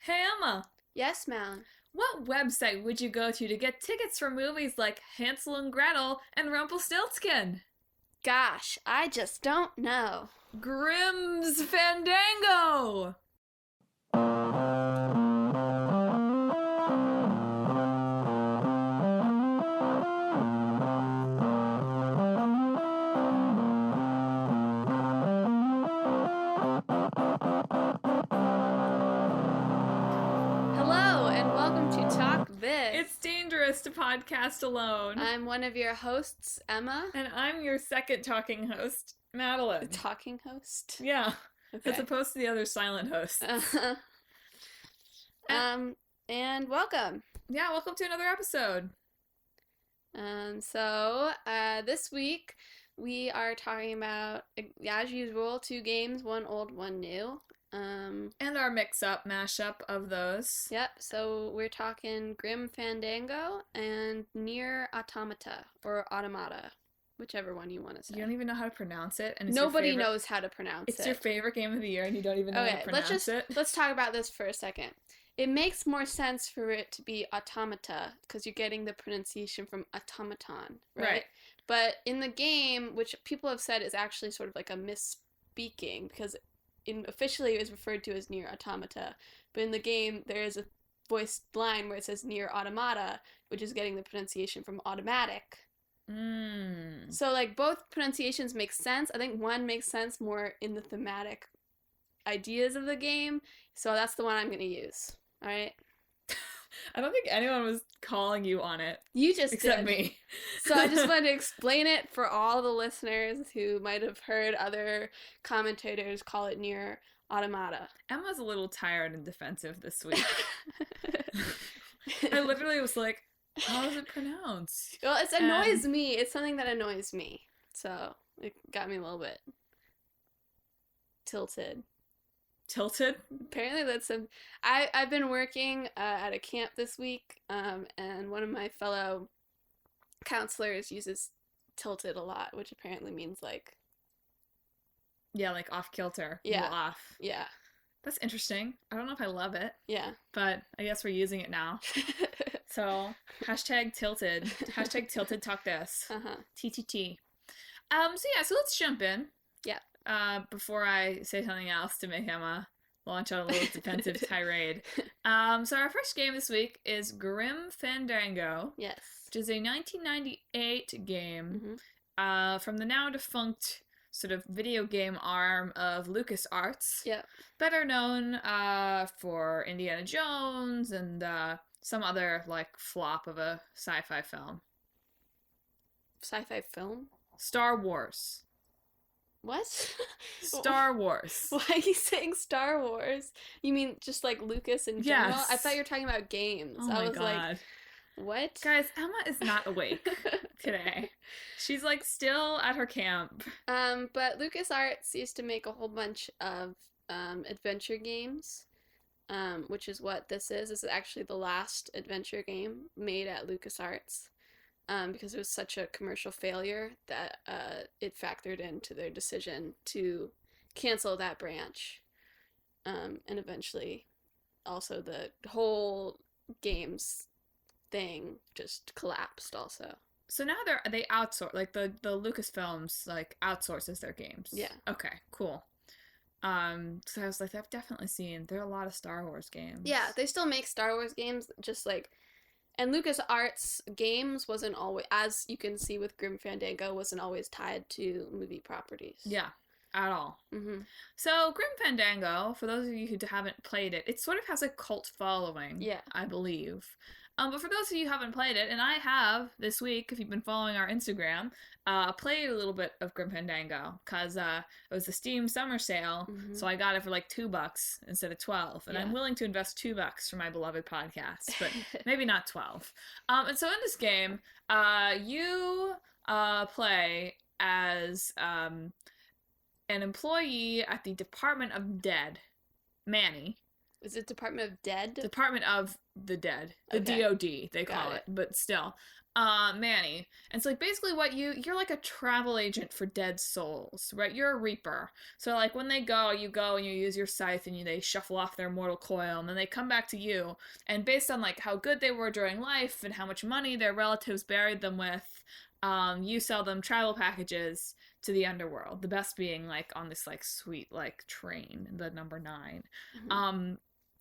Hey Emma, Yes, Madelyn. what website would you go to get tickets for movies like Hansel and Gretel and Rumpelstiltskin? Gosh, I just don't know. Grimm's Fandango! Hello, and welcome to Talk This. It's dangerous to podcast alone. I'm one of your hosts, Emma. And I'm your second talking host, Madelyn. Talking host? Yeah, Okay. as opposed to the other silent hosts. And welcome. Yeah, welcome to another episode. This week we are talking about, as usual, 2 games, one old, one new. And our mix-up, mashup of those. Yep, so we're talking Grim Fandango and NieR Automata, or Automata, whichever one you want to say. You don't even know how to pronounce it, and it's Nobody knows how to pronounce it. It's your favorite game of the year, and you don't even know how to pronounce it. Let's talk about this for a second. It makes more sense for it to be automata, because you're getting the pronunciation from automaton, right? But in the game, which people have said is actually sort of like a misspeaking, because officially it was referred to as NieR Automata, but in the game there is a voiced line where it says NieR Automata, which is getting the pronunciation from automatic. So like both pronunciations make sense. I think one makes sense more in the thematic ideas of the game, so that's the one I'm going to use. All right. I don't think anyone was calling you on it. You just except did. Me. So I just wanted to explain it for all the listeners who might have heard other commentators call it NieR Automata. Emma's a little tired and defensive this week. I literally was like, how is it pronounced? Well, it annoys me. It's something that annoys me. So it got me a little bit tilted. Tilted? Apparently that's I've been working at a camp this week, and one of my fellow counselors uses tilted a lot, which apparently means like... Yeah, like off kilter. Yeah. Off. Yeah. That's interesting. I don't know if I love it. Yeah. But I guess we're using it now. So, hashtag tilted. Hashtag tilted talk this. TTT. So let's jump in. Yeah. Before I say something else to make Emma launch on a little defensive tirade. So our first game this week is Grim Fandango. Yes. Which is a 1998 game from the now defunct sort of video game arm of LucasArts. Yeah. Better known for Indiana Jones and some other like flop of a sci-fi film. Sci-fi film? Star Wars. What? Star Wars. Why are you saying Star Wars? You mean just like Lucas in general? Yes. I thought you were talking about games. Oh I my was God. like, what? Guys, Emma is not awake today. She's like still at her camp. But LucasArts used to make a whole bunch of adventure games, which is what this is. This is actually the last adventure game made at LucasArts. Because it was such a commercial failure that it factored into their decision to cancel that branch. And eventually, also the whole games thing just collapsed also. So now they outsource, like the Lucasfilms like outsources their games. Yeah. Okay, cool. So I was like, I've definitely seen, there are a lot of Star Wars games. Yeah, they still make Star Wars games, just like... And LucasArts games wasn't always, as you can see with Grim Fandango, wasn't always tied to movie properties. Yeah, at all. Mm-hmm. So Grim Fandango, for those of you who haven't played it, it sort of has a cult following, yeah, I believe. But for those of you who haven't played it, and I have this week, if you've been following our Instagram, played a little bit of Grim Fandango, because it was the Steam summer sale, so I got it for like $2 instead of 12, and I'm willing to invest $2 for my beloved podcast, but maybe not 12. And so in this game, you play as an employee at the Department of Dead, Manny. Is it Department of Dead? Department of the Dead. The DOD, they call it. But still. Manny. And so, like, basically what you're like a travel agent for dead souls, right? You're a reaper. So, like, when they go, you go and you use your scythe and they shuffle off their mortal coil, and then they come back to you. And based on, like, how good they were during life and how much money their relatives buried them with, you sell them travel packages to the underworld. The best being, like, on this, like, sweet, like, train, the number 9. Mm-hmm.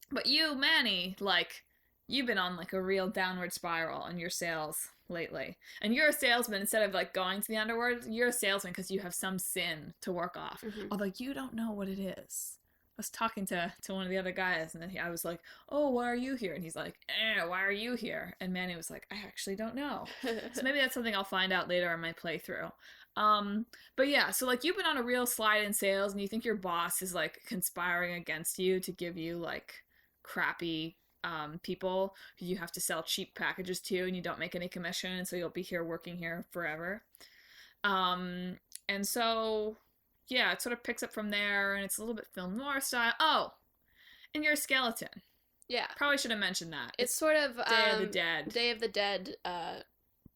But you, Manny, like, you've been on, like, a real downward spiral in your sales lately. And you're a salesman instead of, like, going to the underworld. You're a salesman because you have some sin to work off. Mm-hmm. Although you don't know what it is. I was talking to one of the other guys, and then I was like, oh, why are you here? And he's like, why are you here? And Manny was like, I actually don't know. So maybe that's something I'll find out later in my playthrough. But yeah, so, like, you've been on a real slide in sales, and you think your boss is, like, conspiring against you to give you, like, crappy people who you have to sell cheap packages to, and you don't make any commission, and so you'll be here working here forever. And so, yeah, it sort of picks up from there, and it's a little bit film noir style. Oh, and you're a skeleton. Yeah. Probably should have mentioned that. It's sort of Day of the Dead. Day of the Dead,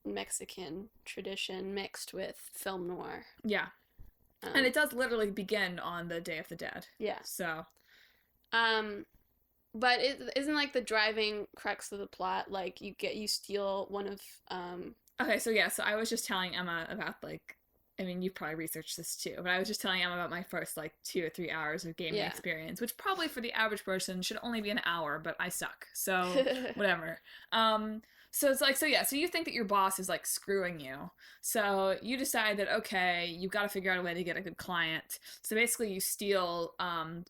Mexican tradition mixed with film noir. Yeah. And it does literally begin on the Day of the Dead. Yeah. So. But it isn't, like, the driving crux of the plot, like, you steal one of, Okay, so yeah, so I was just telling Emma about, like, I mean, you've probably researched this too, but I was just telling Emma about my first, like, 2 or 3 hours of gaming experience, which probably for the average person should only be an hour, but I suck, so whatever. So it's like, so you think that your boss is, like, screwing you. So you decide that, okay, you've got to figure out a way to get a good client. So basically you steal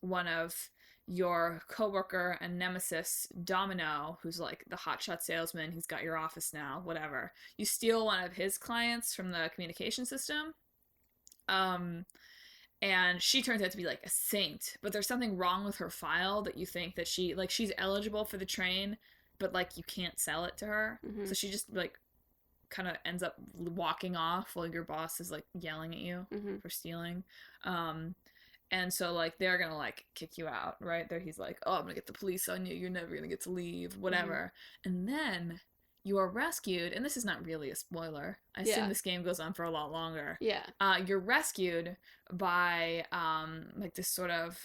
one of your coworker and nemesis, Domino, who's, like, the hotshot salesman. He's got your office now, whatever. You steal one of his clients from the communication system. And she turns out to be, like, a saint. But there's something wrong with her file that you think that she's eligible for the train, but, like, you can't sell it to her. Mm-hmm. So she just, like, kind of ends up walking off while your boss is, like, yelling at you for stealing. And so, like, they're gonna, like, kick you out, right? He's like, oh, I'm gonna get the police on you. You're never gonna get to leave, whatever. Mm-hmm. And then you are rescued, and this is not really a spoiler. I assume this game goes on for a lot longer. Yeah. You're rescued by, like, this sort of,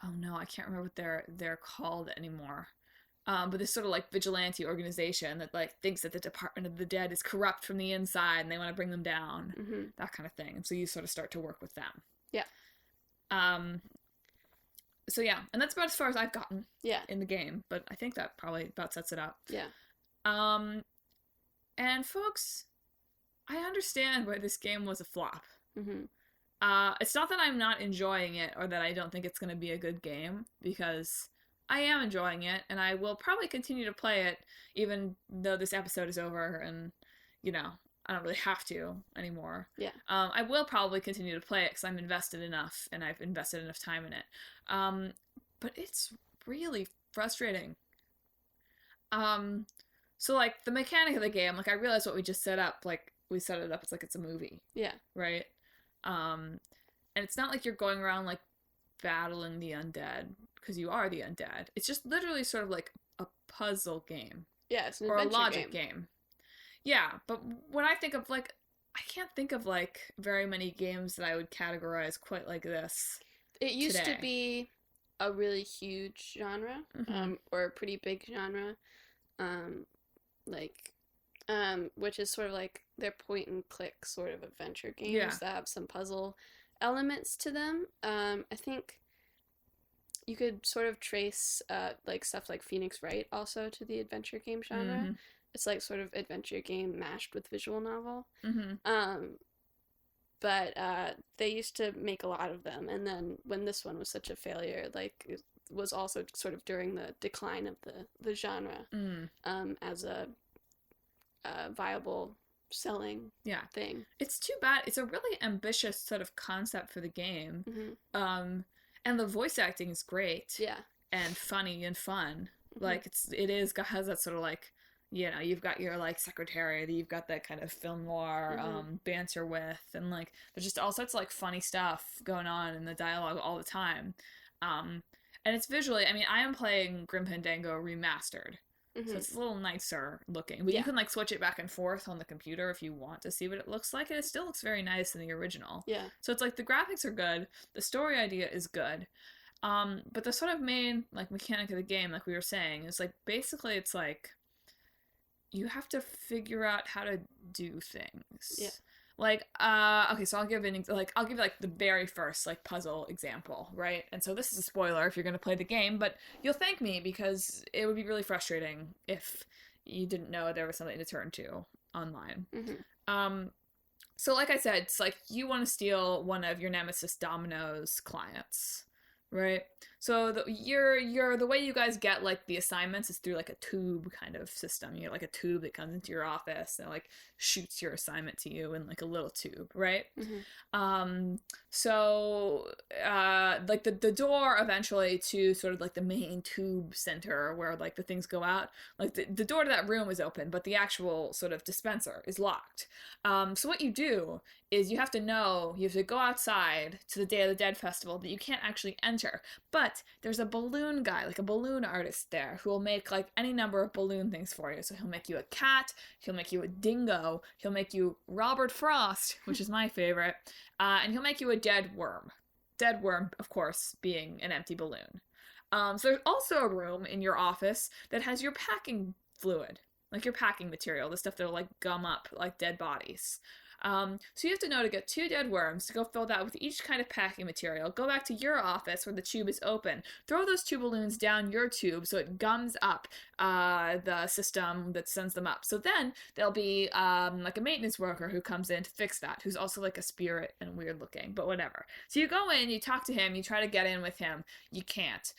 oh no, I can't remember what they're called anymore. But this sort of, like, vigilante organization that, like, thinks that the Department of the Dead is corrupt from the inside, and they want to bring them down, that kind of thing. And so you sort of start to work with them. Yeah. So yeah, and that's about as far as I've gotten in the game, but I think that probably about sets it up. Yeah. And folks, I understand why this game was a flop. Mm-hmm. It's not that I'm not enjoying it or that I don't think it's going to be a good game, because I am enjoying it, and I will probably continue to play it even though this episode is over and, you know, I don't really have to anymore. Yeah. I will probably continue to play it because I'm invested enough, and I've invested enough time in it. But it's really frustrating. So, like, the mechanic of the game, like, I realized what we just set up, like, we set it up, it's like it's a movie. Yeah. Right? And it's not like you're going around, like, battling the undead, because you are the undead. It's just literally sort of like a puzzle game. Yeah, it's an adventure game. Or a logic game. Yeah, but when I think of, like, I can't think of, like, very many games that I would categorize quite like this. It used to be a really huge genre, or a pretty big genre, which is sort of like their point and click sort of adventure games that have some puzzle elements to them. I think you could sort of trace, like, stuff like Phoenix Wright also to the adventure game genre. Mm-hmm. It's like sort of adventure game mashed with visual novel. Mm-hmm. But they used to make a lot of them, and then when this one was such a failure, like, it was also sort of during the decline of the genre as a viable selling thing. It's too bad. It's a really ambitious sort of concept for the game. Mm-hmm. And the voice acting is great. Yeah. And funny and fun. Mm-hmm. Like, has that sort of, like, you know, you've got your, like, secretary that you've got that kind of film noir banter with, and, like, there's just all sorts of, like, funny stuff going on in the dialogue all the time. And it's visually, I mean, I am playing Grim Fandango Remastered. So it's a little nicer looking. But you can, like, switch it back and forth on the computer if you want to see what it looks like. And it still looks very nice in the original. Yeah. So it's, like, the graphics are good. The story idea is good. But the sort of main, like, mechanic of the game, like we were saying, is, like, basically it's, like, you have to figure out how to do things. Yeah. Like, okay, so I'll give like the very first like puzzle example, right? And so this is a spoiler if you're gonna play the game, but you'll thank me because it would be really frustrating if you didn't know there was something to turn to online. So like I said, it's like you want to steal one of your nemesis Domino's clients, right? So the way you guys get like the assignments is through like a tube kind of system. You get like a tube that comes into your office and like shoots your assignment to you in like a little tube, right? So like the door eventually to sort of like the main tube center where like the things go out, like the door to that room is open, but the actual sort of dispenser is locked. So what you do is you have to go outside to the Day of the Dead festival that you can't actually enter, but there's a balloon guy, like a balloon artist there, who will make like any number of balloon things for you. So he'll make you a cat, he'll make you a dingo, he'll make you Robert Frost, which is my favorite, and he'll make you a dead worm. Dead worm, of course, being an empty balloon. So there's also a room in your office that has your packing fluid, like your packing material, the stuff that'll like gum up like dead bodies. So you have to know to get 2 dead worms, to go fill that with each kind of packing material, go back to your office where the tube is open, throw those 2 balloons down your tube so it gums up the system that sends them up. So then there'll be like a maintenance worker who comes in to fix that, who's also like a spirit and weird looking, but whatever. So you go in, you talk to him, you try to get in with him, you can't.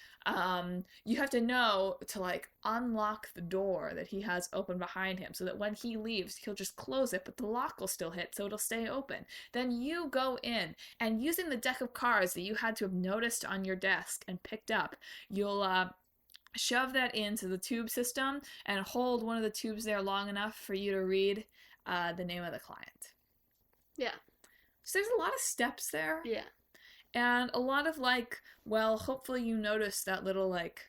You have to know to like unlock the door that he has open behind him so that when he leaves, he'll just close it, but the lock will still hit, so it'll stay open. Then you go in, and using the deck of cards that you had to have noticed on your desk and picked up, you'll shove that into the tube system and hold one of the tubes there long enough for you to read the name of the client. Yeah. So there's a lot of steps there. Yeah. And a lot of like, well, hopefully you notice that little like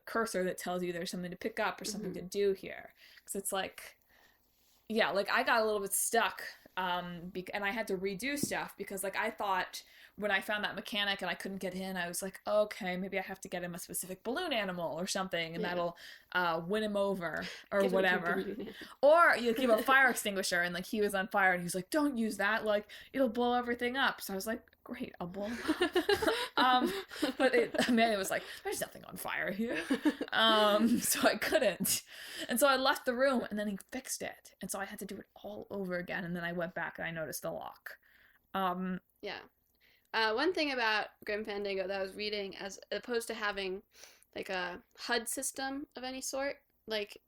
cursor that tells you there's something to pick up or something to do here. Because it's like, yeah, like I got a little bit stuck and I had to redo stuff because like I thought when I found that mechanic and I couldn't get in, I was like, okay, maybe I have to get him a specific balloon animal or something, and that'll win him over or whatever. Or you give a fire extinguisher, and like he was on fire, and he was like, don't use that, like it'll blow everything up. So I was like, great, I'll blow him up. But Amanda was like, there's nothing on fire here. So I couldn't. And so I left the room, and then he fixed it. And so I had to do it all over again, and then I went back and I noticed the lock. Yeah. One thing about Grim Fandango that I was reading, as opposed to having like a HUD system of any sort, like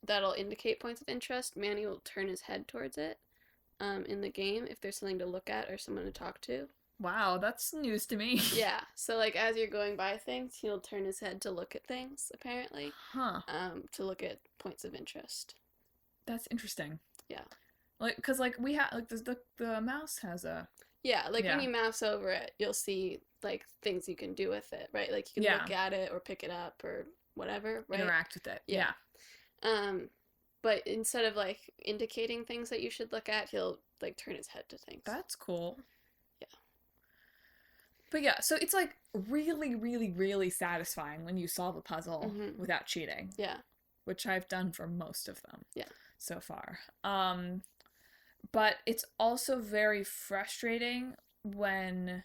that'll indicate points of interest, Manny will turn his head towards it in the game if there's something to look at or someone to talk to. Wow, that's news to me. Yeah, so like as you're going by things, he'll turn his head to look at things, apparently. To look at points of interest. That's interesting. Yeah. Like, cause like we have like the mouse has a. Yeah, like when you mouse over it, you'll see like things you can do with it, right? Like you can look at it or pick it up or whatever, right? Interact with it. Yeah. But instead of like indicating things that you should look at, he'll like turn his head to things. That's cool. Yeah. But yeah, so it's like really, really, really satisfying when you solve a puzzle without cheating. Yeah. Which I've done for most of them. Yeah. So far. But it's also very frustrating when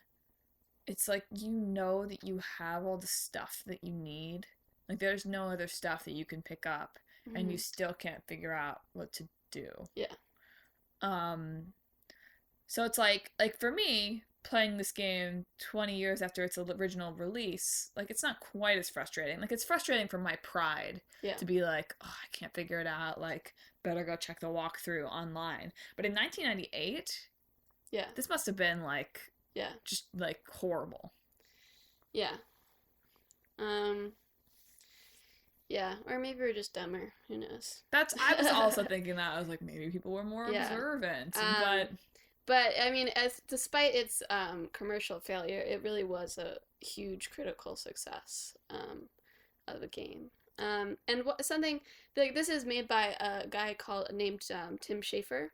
it's like you know that you have all the stuff that you need. Like there's no other stuff that you can pick up and you still can't figure out what to do. Yeah. So it's like for me, playing this game 20 years after its original release, like it's not quite as frustrating. Like it's frustrating for my pride to be like, oh, I can't figure it out, like better go check the walkthrough online. But in 1998, this must have been like just like horrible. Yeah. Yeah, or maybe we're just dumber. Who knows? I was also thinking that. I was like, maybe people were more observant. But I mean, as despite its commercial failure, it really was a huge critical success of a game. And something like this is made by a guy named Tim Schafer.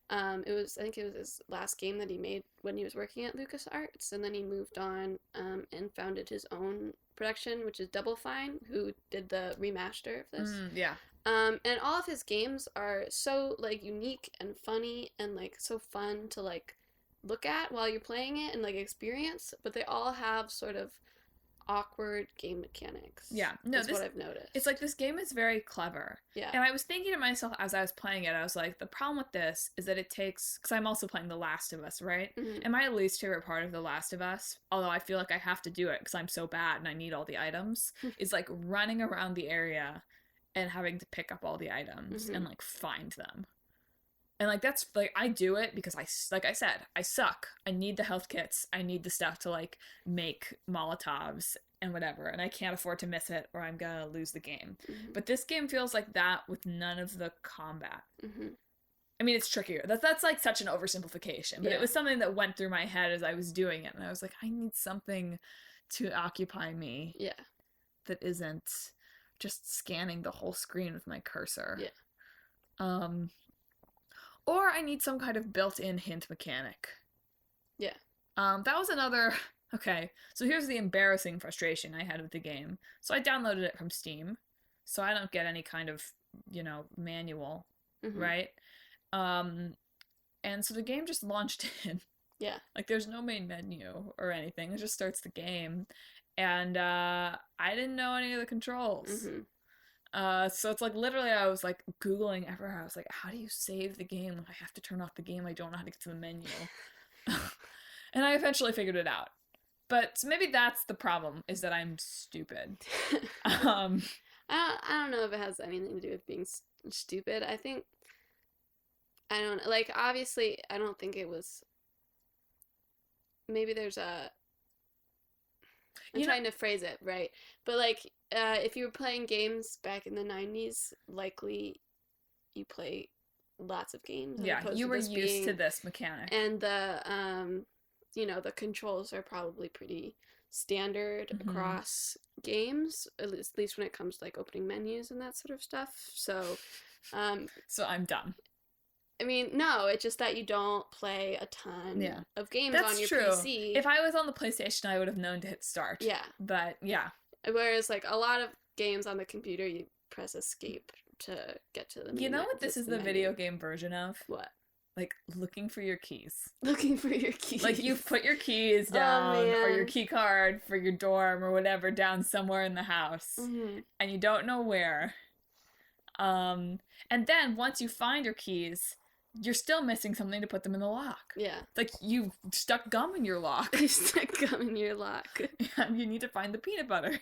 I think it was his last game that he made when he was working at LucasArts, and then he moved on and founded his own production, which is Double Fine, who did the remaster of this. Yeah. And all of his games are so like unique and funny and like so fun to like look at while you're playing it and like experience, but they all have sort of awkward game mechanics. Yeah, no, that's what I've noticed. It's like this game is very clever. Yeah. And I was thinking to myself as I was playing it, I was like, the problem with this is that it takes, because I'm also playing The Last of Us, right? Mm-hmm. And my least favorite part of The Last of Us, although I feel like I have to do it because I'm so bad and I need all the items, is like running around the area and having to pick up all the items and like find them. And like that's like I do it because like I said, I suck. I need the health kits. I need the stuff to like make Molotovs and whatever, and I can't afford to miss it or I'm gonna lose the game. But this game feels like that with none of the combat. I mean, it's trickier. That's like such an oversimplification, but it was something that went through my head as I was doing it, and I was like, I need something to occupy me. Yeah. That isn't just scanning the whole screen with my cursor. Yeah. Or I need some kind of built-in hint mechanic. Yeah. That was another... Okay, so here's the embarrassing frustration I had with the game. So I downloaded it from Steam, so I don't get any kind of, manual, right? And so the game just launched in. Yeah. Like, there's no main menu or anything. It just starts the game. And I didn't know any of the controls. So it's like literally I was like Googling everywhere. I was like, how do you save the game? I have to turn off the game. I don't know how to get to the menu. And I eventually figured it out. But so maybe that's the problem, is that I'm stupid. I don't know if it has anything to do with being stupid. I don't like, obviously I don't think it was, maybe there's a, I'm trying to phrase it right, but like if you were playing games back in the 90s, likely you play lots of games. Yeah, you were used to this mechanic. And the the controls are probably pretty standard across games, at least when it comes to like opening menus and that sort of stuff. So so I'm dumb. I mean, no, it's just that you don't play a ton of games That's on your true. PC. If I was on the PlayStation, I would have known to hit start. Yeah. But, yeah. Whereas, like, a lot of games on the computer, you press escape to get to the menu. You know what this is the video game version of? What? Like, looking for your keys. Looking for your keys. Like, you put your keys down, or your key card for your dorm or whatever down somewhere in the house, and you don't know where. And then, once you find your keys, you're still missing something to put them in the lock. Yeah. Like, you stuck gum in your lock. You stuck gum in your lock. And you need to find the peanut butter.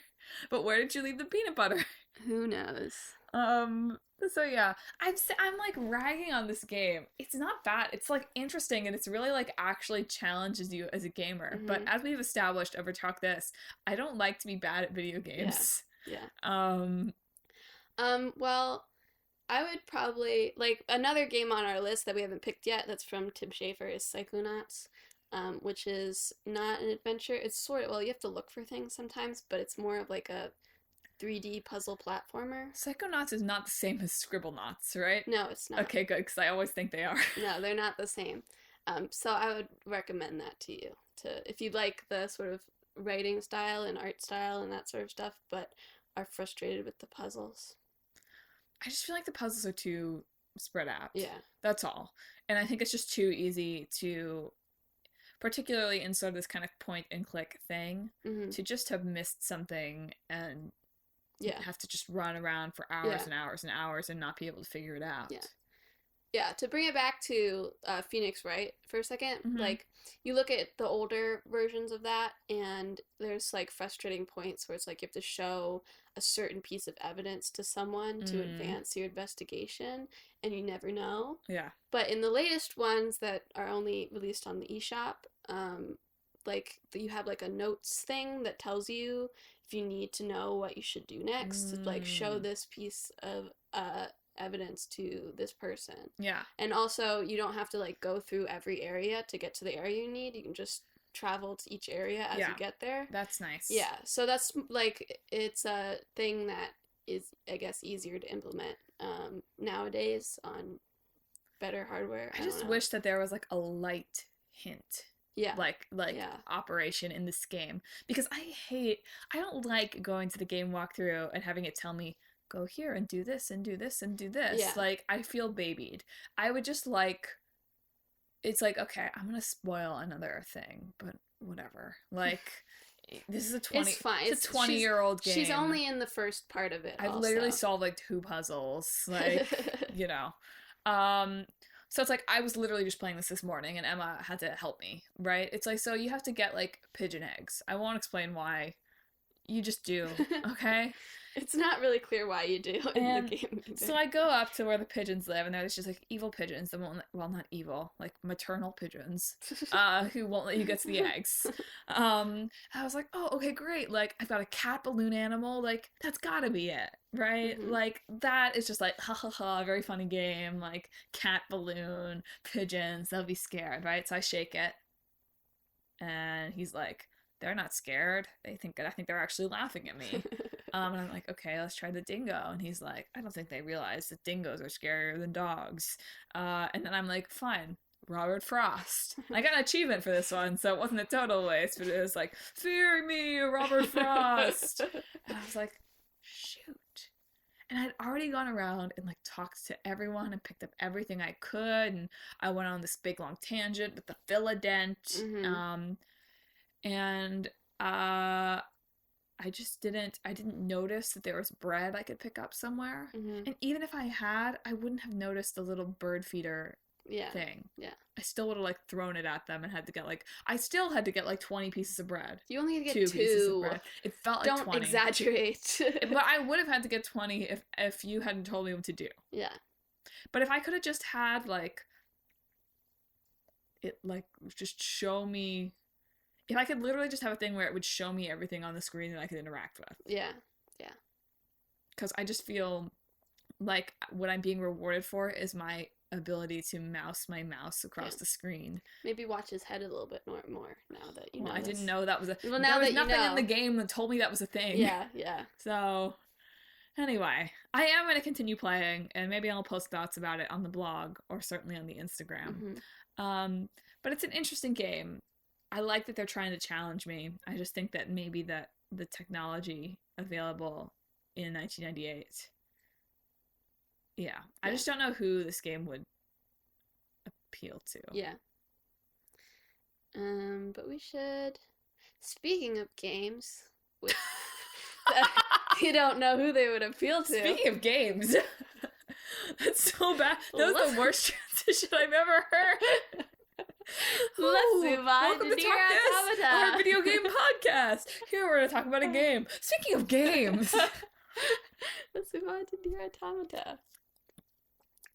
But where did you leave the peanut butter? Who knows? So yeah, I'm like ragging on this game. It's not bad. It's like interesting, and it's really like actually challenges you as a gamer. But as we've established over Talk This, I don't like to be bad at video games. Yeah. Well, I would probably, like, another game on our list that we haven't picked yet that's from Tim Schafer is Psychonauts, which is not an adventure. It's sort of, well, you have to look for things sometimes, but it's more of like a 3D puzzle platformer. Psychonauts is not the same as Scribblenauts, right? No, it's not. Okay, good, because I always think they are. No, they're not the same. So I would recommend that to you, if you like the sort of writing style and art style and that sort of stuff, but are frustrated with the puzzles. I just feel like the puzzles are too spread out. Yeah. That's all. And I think it's just too easy to, particularly in sort of this kind of point and click thing, to just have missed something and have to just run around for hours and hours and hours and not be able to figure it out. Yeah. Yeah, to bring it back to Phoenix Wright for a second, like, you look at the older versions of that, and there's, like, frustrating points where it's, like, you have to show a certain piece of evidence to someone to advance your investigation, and you never know. Yeah. But in the latest ones that are only released on the eShop, like, you have, like, a notes thing that tells you if you need to know what you should do next, to, like, show this piece of evidence to this person. Yeah. And also, you don't have to, like, go through every area to get to the area you need. You can just travel to each area as you get there. That's nice. Yeah, so that's, like, it's a thing that is, I guess, easier to implement nowadays on better hardware. I just wish that there was, like, a light hint. Yeah. Like operation in this game. Because I don't like going to the game walkthrough and having it tell me, go here and do this and do this and do this. Yeah. Like, I feel babied. I would just like, it's like, okay, I'm gonna spoil another thing, but whatever. Like, this is a 20-year-old game. She's only in the first part of it. I've literally solved like 2 puzzles. Like, you know. So it's like, I was literally just playing this morning and Emma had to help me, right? It's like, so you have to get like pigeon eggs. I won't explain why. You just do, okay? It's not really clear why you do in the game either. So I go up to where the pigeons live, and there's just like evil pigeons. Well, not evil, like maternal pigeons, who won't let you get to the eggs. I was like, oh, okay, great. Like, I've got a cat balloon animal. Like, that's gotta be it, right? Mm-hmm. Like, that is just like, ha ha ha, very funny game. Like, cat balloon, pigeons, they'll be scared, right? So I shake it, and he's like, they're not scared. I think they're actually laughing at me. And I'm like, okay, let's try the dingo. And he's like, I don't think they realize that dingoes are scarier than dogs. And then I'm like, fine, Robert Frost. I got an achievement for this one, so it wasn't a total waste, but it was like, fear me, Robert Frost. And I was like, shoot. And I'd already gone around and like talked to everyone and picked up everything I could. And I went on this big long tangent with the Philodent. Mm-hmm. And I didn't notice that there was bread I could pick up somewhere. Mm-hmm. And even if I had, I wouldn't have noticed the little bird feeder thing. Yeah. I still would have like thrown it at them and had to get like, I still had to get like 20 pieces of bread. You only had to get 2 pieces of bread. It felt like 20. Don't exaggerate. But I would have had to get 20 if you hadn't told me what to do. Yeah. But if I could have just had like, it like just show me, if I could literally just have a thing where it would show me everything on the screen that I could interact with. Yeah, yeah. Because I just feel like what I'm being rewarded for is my ability to mouse my mouse across the screen. Maybe watch his head a little bit more now that you know I didn't know that was a... Well, now there was that nothing in the game that told me that was a thing. Yeah, yeah. So, anyway, I am going to continue playing, and maybe I'll post thoughts about it on the blog, or certainly on the Instagram. Mm-hmm. But it's an interesting game. I like that they're trying to challenge me. I just think that maybe that the technology available in 1998. Yeah. I just don't know who this game would appeal to. Yeah. But we should. Speaking of games, you don't know who they would appeal to. Speaking of games, that's so bad. That was the worst transition I've ever heard. Let's move on to NieR Automata, our video game podcast. Here we're going to talk about a game. Speaking of games. Let's move on to NieR Automata.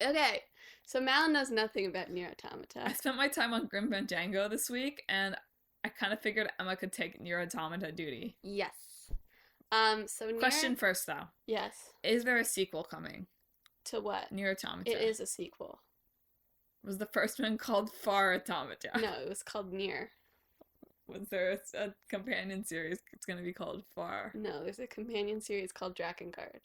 Okay, so Madelyn knows nothing about NieR Automata. I spent my time on Grim Fandango this week, and I kind of figured Emma could take NieR Automata duty. Yes. Question first, though. Yes. Is there a sequel coming? To what? NieR Automata. It is a sequel. Was the first one called Far Automata? No, it was called NieR. Was there a companion series it's going to be called Far? No, there's a companion series called Drakengard.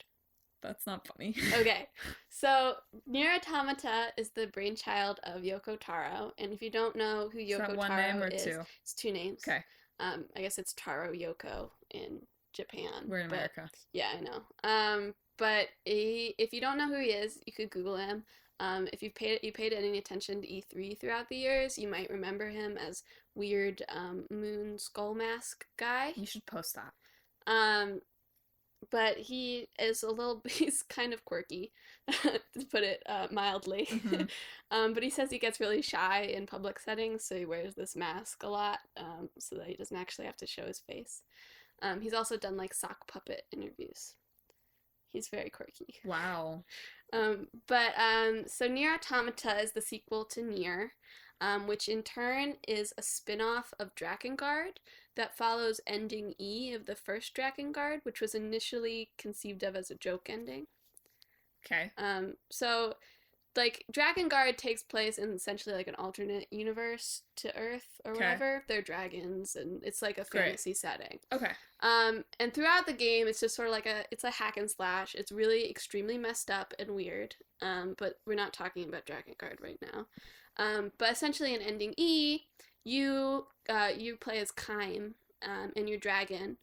That's not funny. Okay, so NieR Automata is the brainchild of Yoko Taro, and if you don't know who Yoko one Taro name or is, 2? It's 2 names. Okay. I guess it's Taro Yoko in Japan. We're in America. Yeah, I know. But if you don't know who he is, you could Google him. If you paid any attention to E3 throughout the years, you might remember him as weird moon skull mask guy. You should post that. But he is he's kind of quirky, to put it mildly. Mm-hmm. But he says he gets really shy in public settings, so he wears this mask a lot, so that he doesn't actually have to show his face. He's also done like sock puppet interviews. He's very quirky. Wow. So NieR Automata is the sequel to NieR, which in turn is a spin-off of Drakengard that follows ending E of the first Drakengard, which was initially conceived of as a joke ending. Okay. So like Drakengard takes place in essentially like an alternate universe to Earth or whatever. They're dragons and it's like a fantasy setting. Okay. And throughout the game it's just sort of like it's a hack and slash. It's really extremely messed up and weird. But we're not talking about Drakengard right now. But essentially in Ending E, you play as Kaim, and your dragon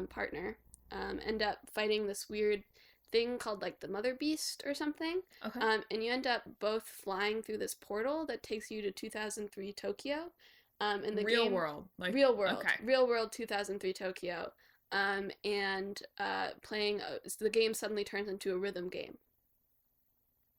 partner end up fighting this weird thing called like the Mother Beast or something. Okay. And you end up both flying through this portal that takes you to 2003 Tokyo. In the real game, world. Like, real world. Okay. Real world 2003 Tokyo. And playing the game suddenly turns into a rhythm game.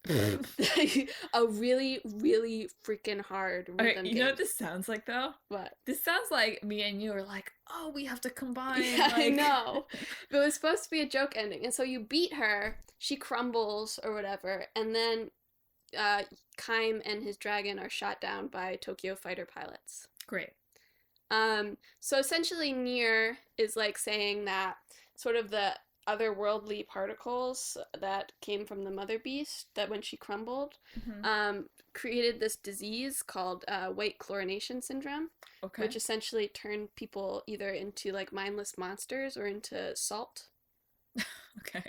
A really, really freaking hard rhythm game. You know what this sounds like, though? What? This sounds like me and you are like, oh, we have to combine. Yeah, like... I know. But it was supposed to be a joke ending. And so you beat her, she crumbles or whatever, and then Kaim and his dragon are shot down by Tokyo fighter pilots. Great. So essentially NieR is like saying that sort of the otherworldly particles that came from the Mother Beast, that when she crumbled, created this disease called white chlorination syndrome, which essentially turned people either into like mindless monsters or into salt. Okay.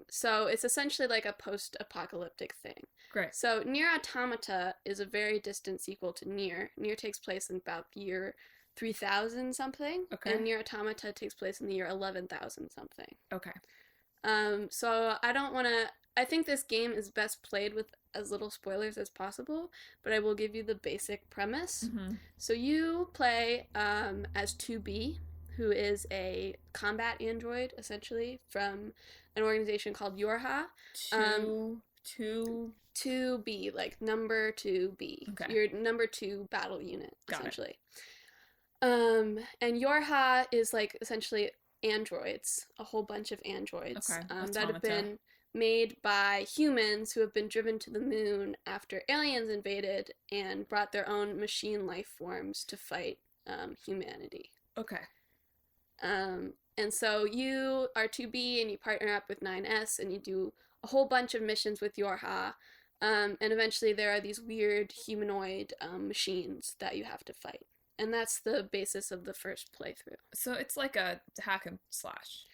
So it's essentially like a post-apocalyptic thing. Great. So NieR Automata is a very distant sequel to NieR. NieR takes place in about year 3000 something. Okay. And NieR Automata takes place in the year 11,000 something. Okay. So I think this game is best played with as little spoilers as possible, but I will give you the basic premise. So you play as 2B, who is a combat android, essentially, from an organization called Yorha. 2B, like number 2B. Okay. Your number 2 battle unit, essentially. Got it. And Yorha is like essentially androids, a whole bunch of androids that have been made by humans who have been driven to the moon after aliens invaded and brought their own machine life forms to fight humanity. Okay. And so you are 2B and you partner up with 9S and you do a whole bunch of missions with Yorha. And eventually there are these weird humanoid machines that you have to fight. And that's the basis of the first playthrough. So it's like a hack and slash.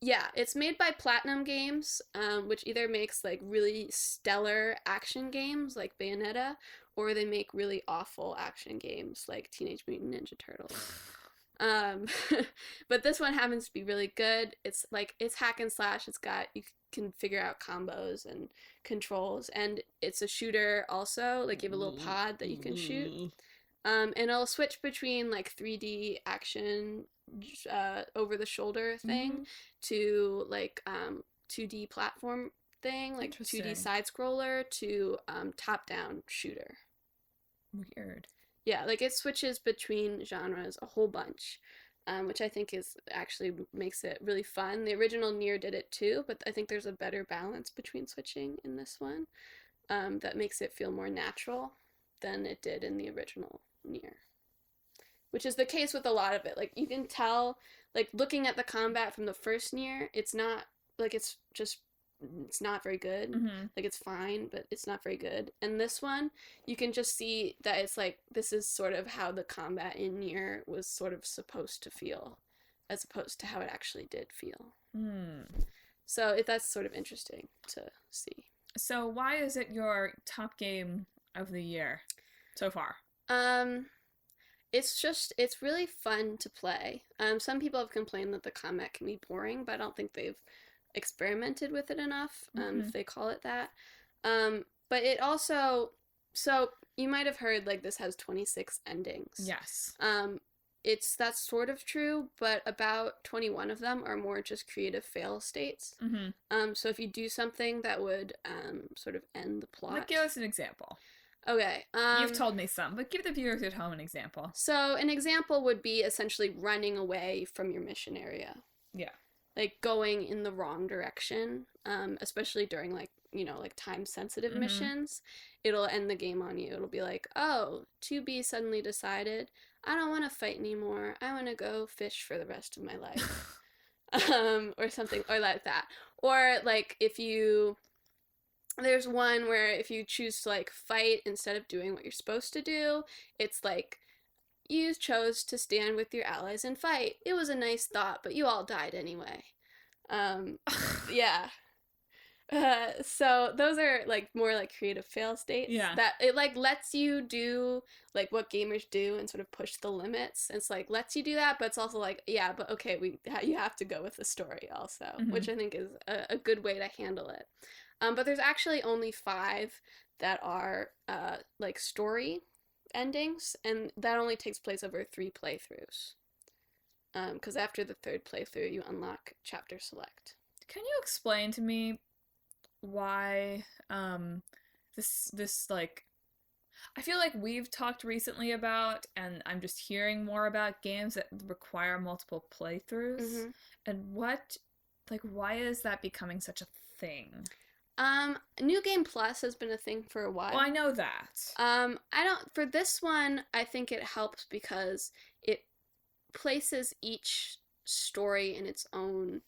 Yeah, it's made by Platinum Games, which either makes like really stellar action games like Bayonetta, or they make really awful action games like Teenage Mutant Ninja Turtles. But this one happens to be really good. It's hack and slash. You can figure out combos and controls, and it's a shooter also. Like you have a little pod that you can shoot. And it'll switch between like 3D action over the shoulder thing to like 2D platform thing, like 2D side scroller to top down shooter. Weird. Yeah, like it switches between genres a whole bunch, which I think actually makes it really fun. The original NieR did it too, but I think there's a better balance between switching in this one that makes it feel more natural than it did in the original NieR. Which is the case with a lot of it. Like you can tell, like looking at the combat from the first NieR, it's not like it's not very good. Like it's fine, but it's not very good. And this one, you can just see that it's like this is sort of how the combat in NieR was sort of supposed to feel, as opposed to how it actually did feel. So that's sort of interesting to see. So why is it your top game of the year so far? It's really fun to play. Some people have complained that the combat can be boring, but I don't think they've experimented with it enough, if they call it that. But it also, so you might have heard like this has 26 endings. Yes. That's sort of true, but about 21 of them are more just creative fail states. So if you do something that would sort of end the plot. Like, give us an example. Okay. You've told me some, but give the viewers at home an example. So an example would be essentially running away from your mission area. Yeah. Like going in the wrong direction, especially during like time sensitive missions. It'll end the game on you. It'll be like, oh, 2B suddenly decided, I don't want to fight anymore. I want to go fish for the rest of my life. Or something or like that. Or like if you there's one where if you choose to, like, fight instead of doing what you're supposed to do, it's like, you chose to stand with your allies and fight. It was a nice thought, but you all died anyway. Yeah. So those are, like, more like creative fail states. Yeah. That it, like, lets you do, like, what gamers do and sort of push the limits. It's like, lets you do that, but it's also like, yeah, but okay, you have to go with the story also, which I think is a good way to handle it. But there's actually only 5 that are, like, story endings, and that only takes place over 3 playthroughs. Because after the 3rd playthrough, you unlock chapter select. Can you explain to me why this like, I feel like we've talked recently about, and I'm just hearing more about games that require multiple playthroughs, and why is that becoming such a thing? New Game Plus has been a thing for a while. Well, I know that. For this one, I think it helps because it places each story in its own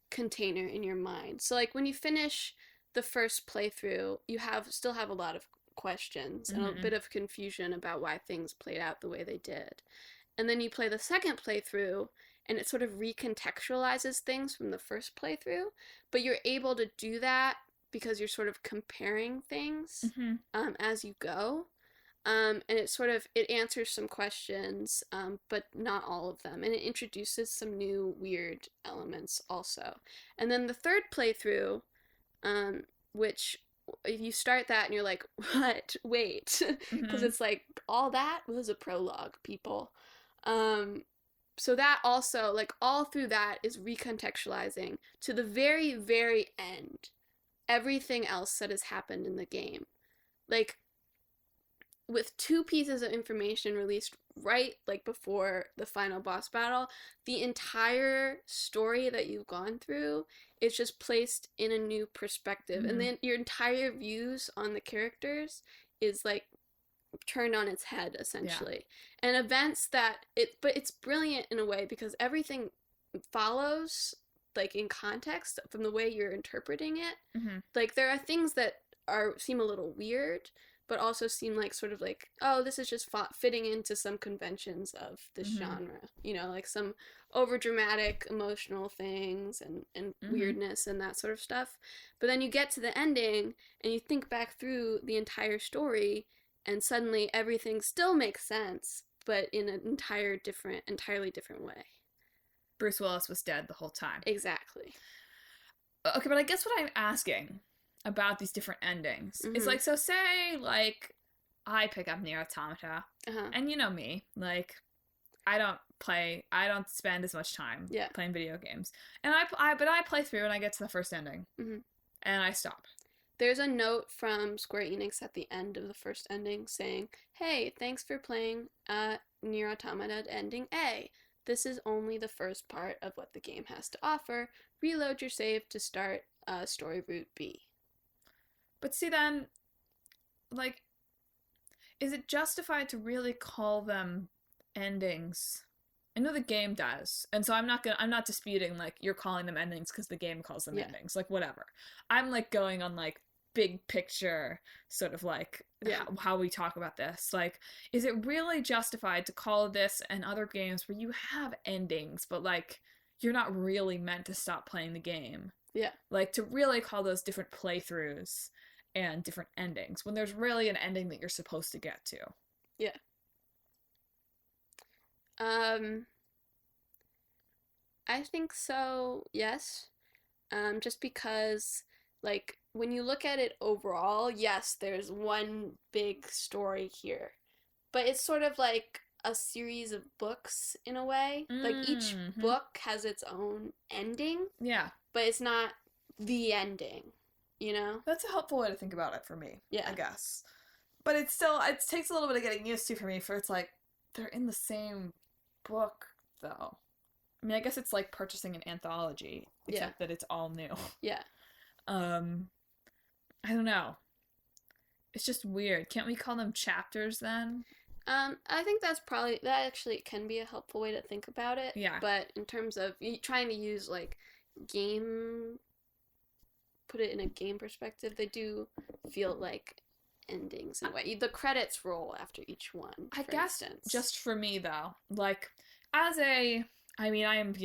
container in your mind. So, like, when you finish the first playthrough, you still have a lot of questions and a bit of confusion about why things played out the way they did. And then you play the second playthrough, and it sort of recontextualizes things from the first playthrough, but you're able to do that because you're sort of comparing things as you go. And it answers some questions, but not all of them. And it introduces some new weird elements also. And then the third playthrough, which you start that and you're like, what? Wait. Because it's like, all that was a prologue, people. So that also, like, all through that is recontextualizing to the very, very end everything else that has happened in the game. Like, with 2 pieces of information released right, like, before the final boss battle, the entire story that you've gone through is just placed in a new perspective. And then your entire views on the characters is, like, turned on its head, essentially. Yeah. And events but it's brilliant in a way because everything follows, like, in context from the way you're interpreting it. Like, there are things that seem a little weird, but also seem like sort of like, oh, this is just fitting into some conventions of this genre. You know, like some overdramatic emotional things and weirdness and that sort of stuff. But then you get to the ending and you think back through the entire story and suddenly everything still makes sense, but in an entirely different way. Bruce Willis was dead the whole time. Exactly. Okay, but I guess what I'm asking about these different endings is, like, so say, like, I pick up NieR Automata, and you know me, like, I don't spend as much time playing video games, and I play through and I get to the first ending, and I stop. There's a note from Square Enix at the end of the first ending saying, hey, thanks for playing NieR Automata ending A. This is only the first part of what the game has to offer. Reload your save to start story route B. But see, then, like, is it justified to really call them endings? I know the game does, and so I'm not disputing, like, you're calling them endings because the game calls them endings, like, whatever. I'm, like, going on, like, big picture, sort of, like, how we talk about this. Like, is it really justified to call this and other games where you have endings, but, like, you're not really meant to stop playing the game? Yeah. Like, to really call those different playthroughs and different endings when there's really an ending that you're supposed to get to. Yeah. I think so, yes. Just because, like, when you look at it overall, yes, there's one big story here. But it's sort of like a series of books in a way. Like, each book has its own ending. Yeah. But it's not the ending, you know? That's a helpful way to think about it for me, yeah. I guess. But it takes a little bit of getting used to for me, for it's like, they're in the same book, though. I mean, I guess it's like purchasing an anthology, except that it's all new. Yeah. I don't know. It's just weird. Can't we call them chapters then? I think that actually can be a helpful way to think about it. Yeah. But in terms of trying to use, like, game put it in a game perspective, they do feel like endings in a way. The credits roll after each one. I guess instance. Just for me though, like I am,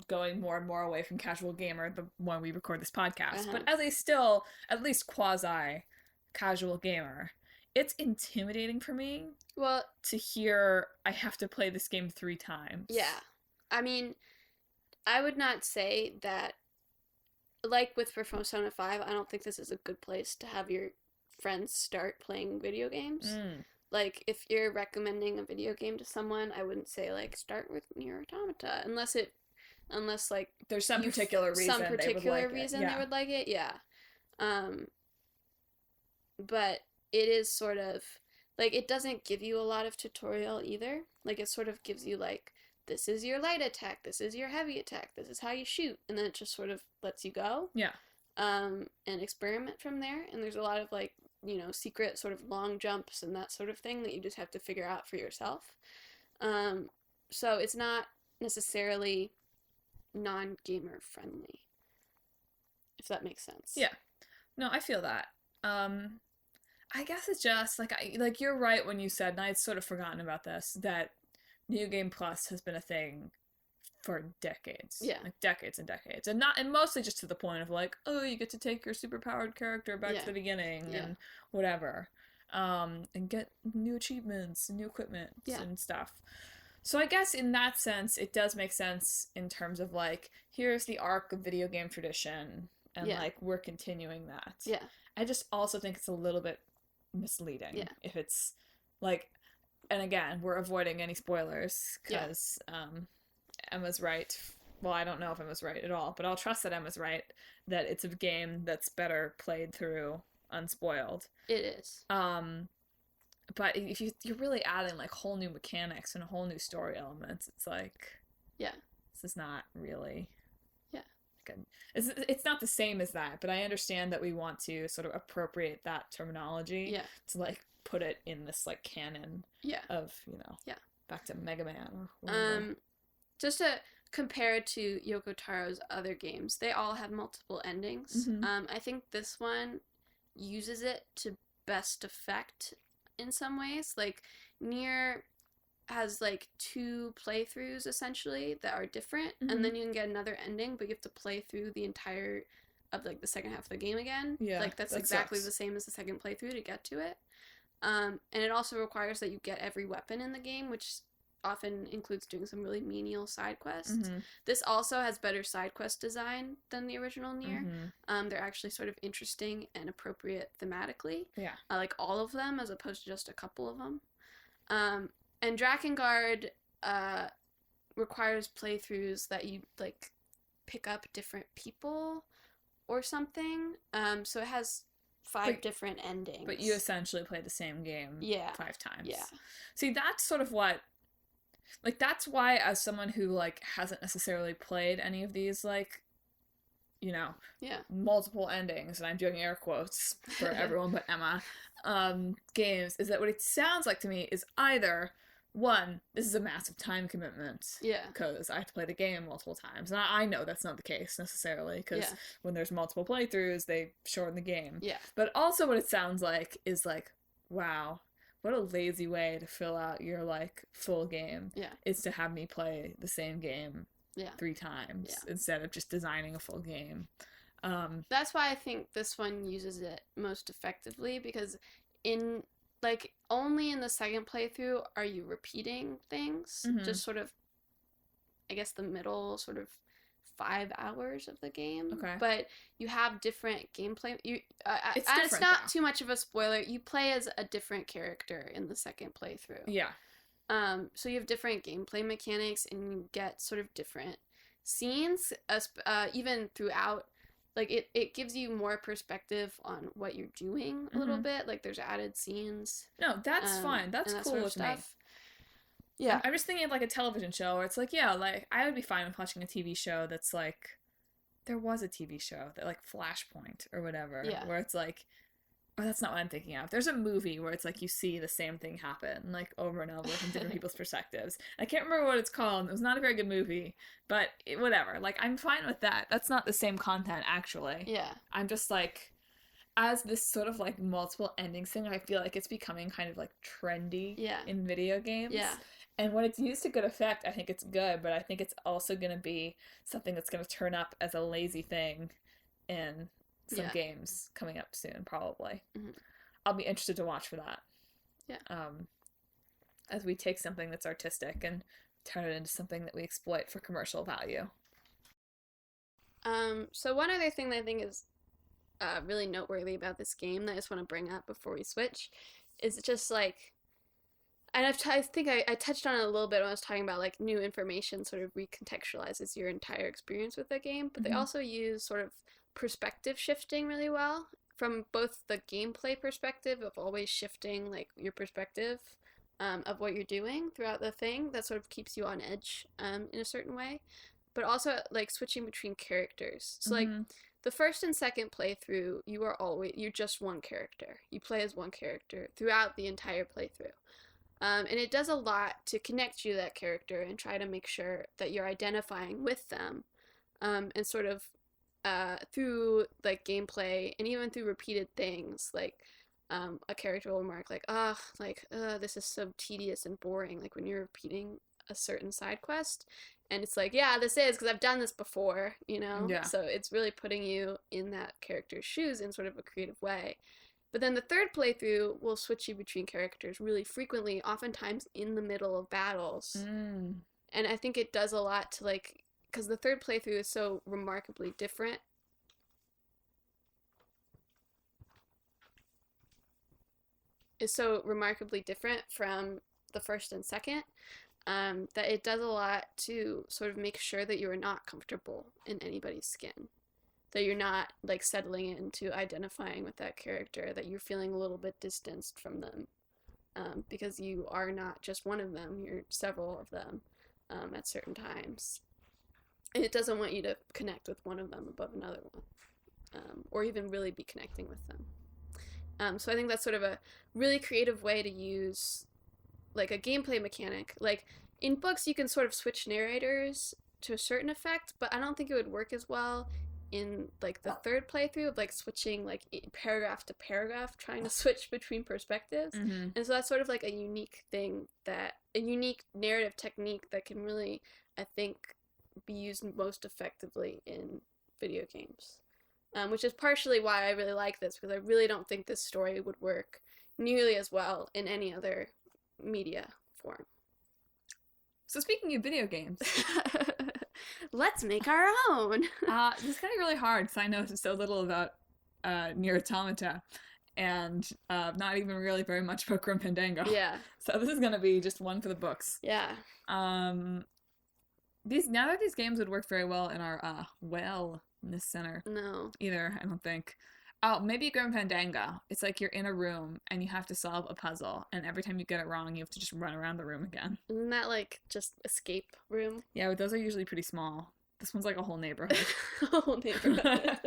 going more and more away from casual gamer the when we record this podcast, but as a still at least quasi casual gamer, it's intimidating for me. Well, to hear I have to play this game 3 times. Yeah. I mean, I would not say that, like with Persona 5, I don't think this is a good place to have your friends start playing video games. Like, if you're recommending a video game to someone, I wouldn't say, like, start with NieR Automata, unless like, there's some particular reason they would like it, yeah. But it is sort of, like, it doesn't give you a lot of tutorial either. Like, it sort of gives you, like, this is your light attack, this is your heavy attack, this is how you shoot, and then it just sort of lets you go. Yeah. And experiment from there, and there's a lot of, like, secret sort of long jumps and that sort of thing that you just have to figure out for yourself. So it's not necessarily non-gamer friendly, if that makes sense. Yeah. No, I feel that. I guess it's just, like you're right when you said, and I had sort of forgotten about this, that New Game Plus has been a thing for decades. Yeah. Like, decades and decades. And mostly just to the point of, like, oh, you get to take your superpowered character back to the beginning and whatever. And get new achievements and new equipment and stuff. So I guess in that sense, it does make sense in terms of, like, here's the arc of video game tradition, and, like, we're continuing that. Yeah. I just also think it's a little bit misleading if it's, like, and again, we're avoiding any spoilers, because Emma's right. Well, I don't know if Emma's right at all, but I'll trust that Emma's right, that it's a game that's better played through unspoiled. It is. But if you're really adding, like, whole new mechanics and whole new story elements, it's like, this is not really good. It's not the same as that, but I understand that we want to sort of appropriate that terminology to, like, put it in this, like, canon of, back to Mega Man or whatever. Just to compare it to Yoko Taro's other games, they all have multiple endings. I think this one uses it to best effect in some ways. Like, NieR has, like, 2 playthroughs, essentially, that are different, and then you can get another ending, but you have to play through the entire of, like, the second half of the game again. Yeah, like, that's exactly the same as the second playthrough to get to it. And it also requires that you get every weapon in the game, which often includes doing some really menial side quests. This also has better side quest design than the original NieR. They're actually sort of interesting and appropriate thematically. Yeah. I like all of them as opposed to just a couple of them. And Drakengard requires playthroughs that you, like, pick up different people or something. So it has 5 different endings. But you essentially play the same game 5 times. Yeah. See, that's sort of what, like, that's why, as someone who, like, hasn't necessarily played any of these, like, multiple endings, and I'm doing air quotes for everyone but Emma, games, is that what it sounds like to me is either, one, this is a massive time commitment. Yeah. Because I have to play the game multiple times. And I know that's not the case, necessarily, because when there's multiple playthroughs, they shorten the game. Yeah. But also what it sounds like is, like, wow, what a lazy way to fill out your, like, full game. Yeah. Is to have me play the same game 3 times instead of just designing a full game. That's why I think this one uses it most effectively, because in, like, only in the second playthrough are you repeating things. Just sort of, I guess, the middle sort of 5 hours of the game. Okay. But you have different gameplay. It's not though. too much of a spoiler. You play as a different character in the second playthrough. Yeah. So you have different gameplay mechanics, and you get sort of different scenes, even throughout. Like, it gives you more perspective on what you're doing a little bit. Like, there's added scenes. No, that's fine. That's cool sort of with stuff. me. Yeah. I'm just thinking of, like, a television show where it's like, like, I would be fine with watching a TV show that's, like, there was a TV show that, like, Flashpoint or whatever, where it's, like, or that's not what I'm thinking of. There's a movie where it's like you see the same thing happen, like over and over from different people's perspectives. I can't remember what it's called. It was not a very good movie, but whatever. Like, I'm fine with that. That's not the same content, actually. Yeah. I'm just like, as this sort of like multiple endings thing, I feel like it's becoming kind of like trendy in video games. Yeah. And when it's used to good effect, I think it's good, but I think it's also going to be something that's going to turn up as a lazy thing in some games coming up soon, probably. Mm-hmm. I'll be interested to watch for that. Yeah. As we take something that's artistic and turn it into something that we exploit for commercial value. So one other thing that I think is really noteworthy about this game that I just want to bring up before we switch is just like, and I think I touched on it a little bit when I was talking about like new information sort of recontextualizes your entire experience with the game, but they also use sort of perspective shifting really well from both the gameplay perspective of always shifting like your perspective of what you're doing throughout the thing that sort of keeps you on edge in a certain way, but also like switching between characters. So like the first and second playthrough, you're just one character. You play as one character throughout the entire playthrough. And it does a lot to connect you to that character and try to make sure that you're identifying with them. And sort of through like gameplay and even through repeated things, like a character will remark like, this is so tedious and boring, like when you're repeating a certain side quest. And it's like, yeah, this is because I've done this before, you know? Yeah. So it's really putting you in that character's shoes in sort of a creative way. But then the third playthrough will switch you between characters really frequently, oftentimes in the middle of battles. And I think it does a lot to, like, because the third playthrough is so remarkably different. From the first and second, that it does a lot to sort of make sure that you are not comfortable in anybody's skin. That you're not like settling into identifying with that character, that you're feeling a little bit distanced from them, because you are not just one of them, you're several of them at certain times. And it doesn't want you to connect with one of them above another one, or even really be connecting with them. So I think that's sort of a really creative way to use like a gameplay mechanic. Like in books, you can sort of switch narrators to a certain effect, but I don't think it would work as well in like the third playthrough of like switching like paragraph to paragraph, trying to switch between perspectives. And so that's sort of like a unique narrative technique that can really, I think, be used most effectively in video games, which is partially why I really like this, because I really don't think this story would work nearly as well in any other media form. So speaking of video games, let's make our own. This is going to be really hard because I know so little about NieR Automata and not even really very much about Grim Fandango. Yeah. So this is going to be just one for the books. Yeah. Neither of these games would work very well in our wellness center. No. Either, I don't think. Oh, maybe Grim Fandango. It's like you're in a room and you have to solve a puzzle, and every time you get it wrong, you have to just run around the room again. Isn't that like just escape room? Yeah, but those are usually pretty small. This one's like a whole neighborhood. A whole neighborhood.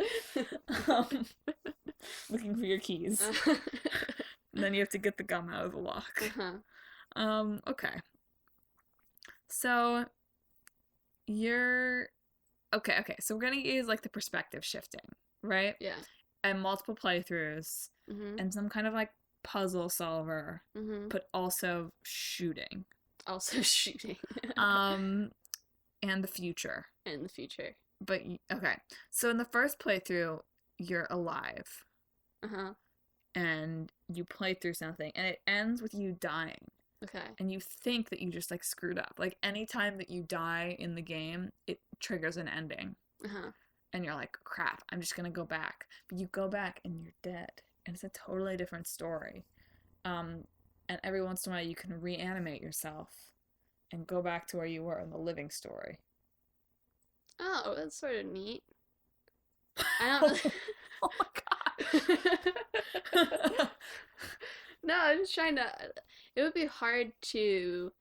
Looking for your keys. And then you have to get the gum out of the lock. Okay. So you're okay. So we're gonna use like the perspective shifting, right? Yeah. And multiple playthroughs, and some kind of like puzzle solver, but also shooting. And the future. But okay, so in the first playthrough, you're alive. And you play through something, and it ends with you dying. Okay. And you think that you just like screwed up. Like any time that you die in the game, it triggers an ending. And you're like, crap, I'm just gonna go back. But you go back and you're dead. And it's a totally different story. And every once in a while you can reanimate yourself and go back to where you were in the living story. Oh, that's sort of neat. I don't Oh my god. No, I'm just trying to... It would be hard to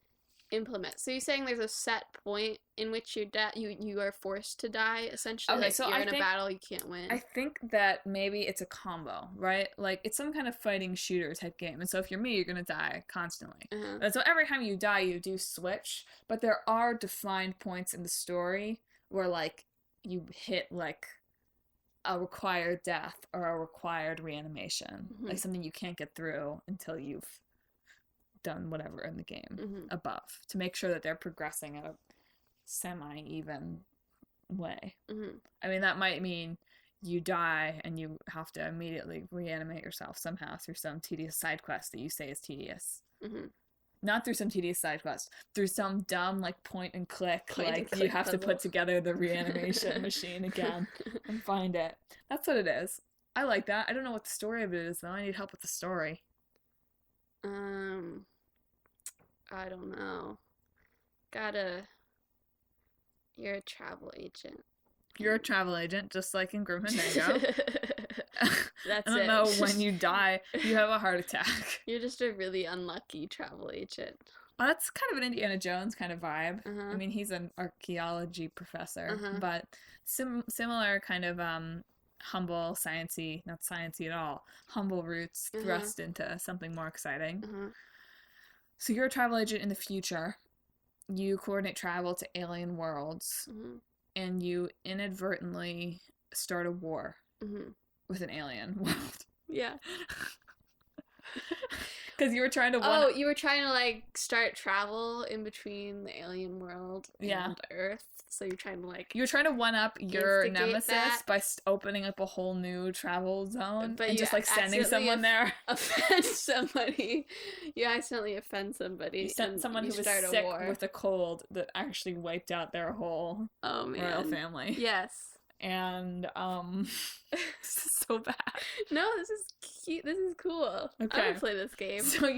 implement? So you're saying there's a set point in which you are forced to die, essentially? Okay, like, so you're I in a battle, you can't win. I think that maybe it's a combo, right? Like, it's some kind of fighting shooter type game. And so if you're me, you're going to die constantly. And so every time you die, you do switch. But there are defined points in the story where, like, you hit, like, a required death or a required reanimation. Like, something you can't get through until you've done whatever in the game above, to make sure that they're progressing at a semi-even way. I mean, that might mean you die and you have to immediately reanimate yourself somehow through some tedious side quest that you say is tedious. Not through some tedious side quest, through some dumb, like, point and click you have puzzle. to put together the reanimation machine again and find it. That's what it is. I like that. I don't know what the story of it is, though. I need help with the story. I don't know. You're a travel agent. You're a travel agent, just like in Grim Fandango. That's I don't know, when you die, you have a heart attack. You're just a really unlucky travel agent. Well, that's kind of an Indiana Jones kind of vibe. I mean, he's an archaeology professor, but similar kind of humble, sciencey, not sciencey at all, humble roots thrust into something more exciting. So you're a travel agent in the future. You coordinate travel to alien worlds, and you inadvertently start a war with an alien world. Yeah. Because you were trying to you were trying to, like, start travel in between the alien world and Earth. So you're trying to, like... You're trying to one-up your nemesis by opening up a whole new travel zone and just, like, sending someone there. Offend somebody. You accidentally offend somebody. You sent someone who was sick with a cold that actually wiped out their whole royal family. Yes. And, this is so bad. No, this is cute. This is cool. Okay. I would play this game. So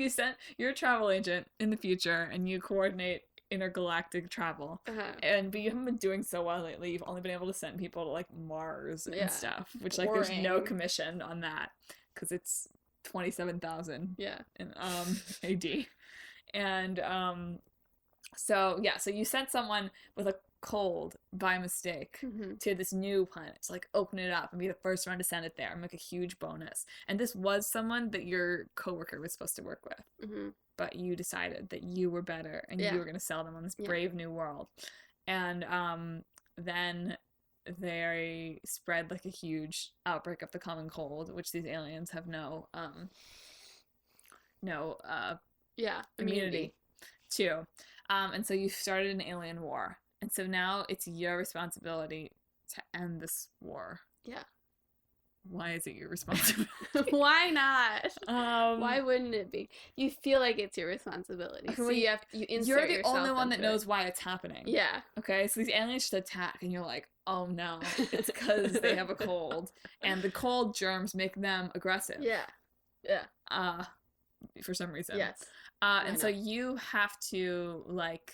you're a travel agent in the future, and you coordinate intergalactic travel. But you haven't been doing so well lately. You've only been able to send people to, like, Mars and stuff, which, like, there's no commission on that, because it's 27,000 in AD. And, so you sent someone with a cold by mistake to this new planet to, like, open it up and be the first one to send it there and make a huge bonus. And this was someone that your coworker was supposed to work with, but you decided that you were better and you were going to sell them on this brave new world. And then they spread, like, a huge outbreak of the common cold, which these aliens have no immunity to. And so you started an alien war. And so now it's your responsibility to end this war. Yeah. Why is it your responsibility? Why not? Why wouldn't it be? You feel like it's your responsibility. So you insert You're the yourself only one that into knows why it's happening. Yeah. Okay, so these aliens just attack, and you're like, oh no, it's because they have a cold, and the cold germs make them aggressive. Yeah. Yeah. For some reason. Yes. And so you have to, like,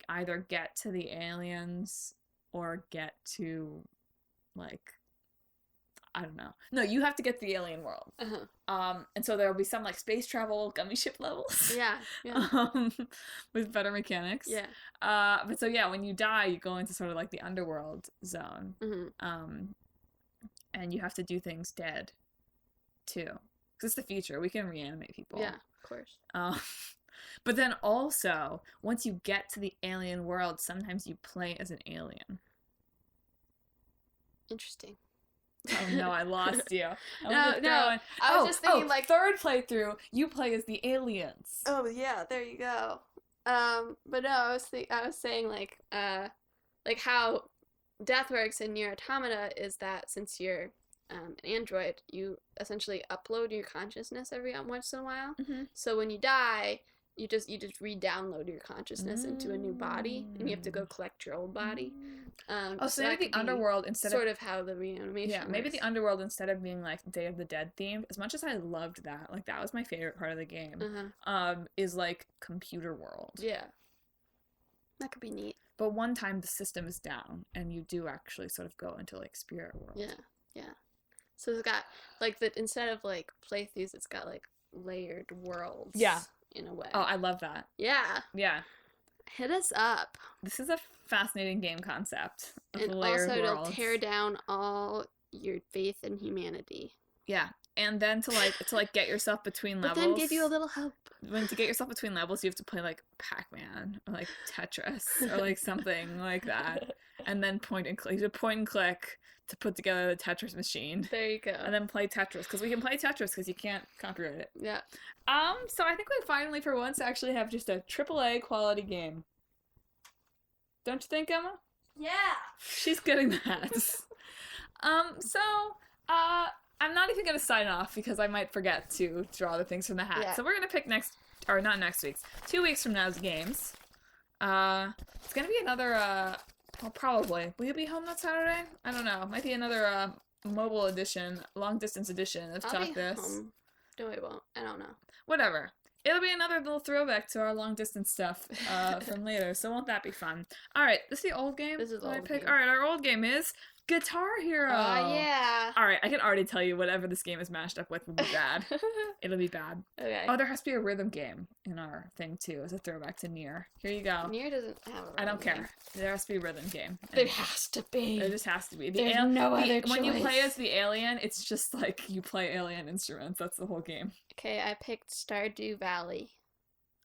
either get to the aliens or get to, like, I don't know. No, you have to get to the alien world. And so there will be some, like, space travel gummy ship levels. Yeah. With better mechanics. Yeah. But so, when you die, you go into sort of, like, the underworld zone. And you have to do things dead, too. Because it's the future. We can reanimate people. Yeah, of course. But then also, once you get to the alien world, sometimes you play as an alien. Interesting. Oh no, I lost you. I was just thinking, like, third playthrough, you play as the aliens. Oh yeah, there you go. But no, I was saying, like how death works in NieR Automata is that since you're an android, you essentially upload your consciousness every once in a while. So when you die, you just re-download your consciousness into a new body, and you have to go collect your old body. So maybe the underworld, instead sort of how the reanimation works. Maybe the underworld, instead of being, like, Day of the Dead themed, as much as I loved that, like, that was my favorite part of the game, is, like, computer world. Yeah. That could be neat. But one time the system is down, and you do actually sort of go into, like, spirit world. Yeah. So it's got, like, instead of, like, playthroughs, it's got, like, layered worlds. Yeah. in a way. Oh, I love that. Yeah. Yeah. Hit us up. This is a fascinating game concept. And also it'll tear down all your faith in humanity. Yeah. And then to get yourself between levels. But then give you a little hope. When to get yourself between levels, you have to play like Pac-Man or like Tetris or like something like that. And then point and click to put together the Tetris machine. There you go. And then play Tetris, because we can play Tetris because you can't copyright it. Yeah. So I think we finally, for once, actually have just a AAA quality game. Don't you think, Emma? Yeah. She's getting that. I'm not even going to sign off because I might forget to draw the things from the hat. Yeah. So we're going to pick not next week's, 2 weeks from now's games. It's going to be another, well, probably. Will you be home that Saturday? I don't know. Might be another mobile edition, long distance edition of Talk This. Home. No, I won't. I don't know. Whatever. It'll be another little throwback to our long distance stuff from later. So won't that be fun? All right. This is the old game. This is the old game. All right. Our old game is Guitar Hero. Oh, yeah. All right. I can already tell you whatever this game is mashed up with will be bad. It'll be bad. Okay. Oh, there has to be a rhythm game in our thing, too, as a throwback to NieR. Here you go. NieR doesn't have a rhythm I don't care. There has to be a rhythm game. There has to be. There just has to be. There's no other choice. When you play as the alien, it's just like you play alien instruments. That's the whole game. Okay, I picked Stardew Valley.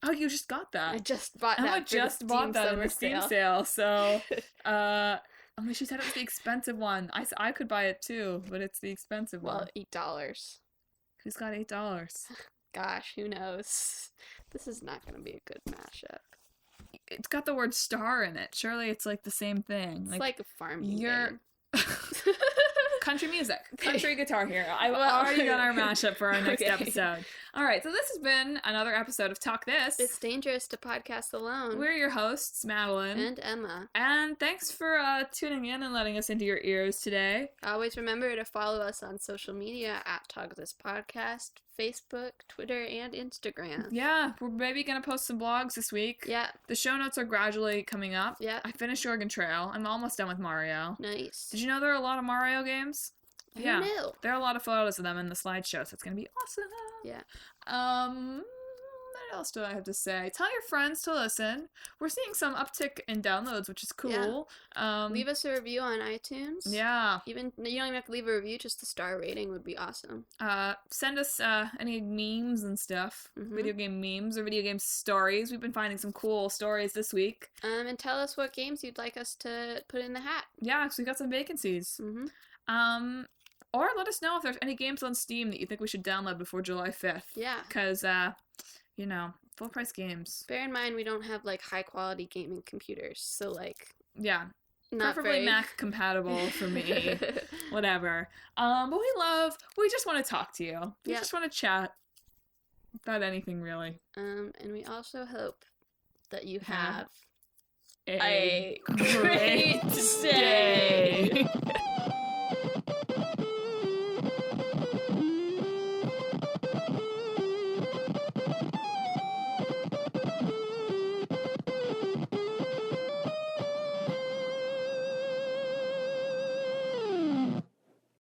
Oh, you just got that. I just bought that. Emma just bought that in the Steam sale. So, only she said it was the expensive one. I could buy it too, but it's the expensive one. Well, $8. Who's got $8? Gosh, who knows? This is not going to be a good mashup. It's got the word star in it. Surely it's like the same thing. It's like a farming game. Country music. Country Guitar Hero. I've already got our mashup for our next episode. All right, so this has been another episode of Talk This. It's dangerous to podcast alone. We're your hosts, Madelyn and Emma. And thanks for tuning in and letting us into your ears today. Always remember to follow us on social media at Talk This Podcast, Facebook, Twitter, and Instagram. Yeah, we're maybe going to post some blogs this week. Yeah. The show notes are gradually coming up. Yeah. I finished Oregon Trail. I'm almost done with Mario. Nice. Did you know there are a lot of Mario games? Who knew? There are a lot of photos of them in the slideshow, so it's going to be awesome. Yeah. What else do I have to say? Tell your friends to listen. We're seeing some uptick in downloads, which is cool. Yeah. Leave us a review on iTunes. Yeah. You don't even have to leave a review, just a star rating would be awesome. Send us any memes and stuff. Mm-hmm. Video game memes or video game stories. We've been finding some cool stories this week. And tell us what games you'd like us to put in the hat. Yeah, because we got some vacancies. Mm-hmm. Or let us know if there's any games on Steam that you think we should download before July 5th. Yeah. Because, full price games. Bear in mind, we don't have, high quality gaming computers, so, Yeah. Not preferably very... Mac compatible for me. Whatever. But we just want to talk to you. We just want to chat about anything, really. And we also hope that you have a great day.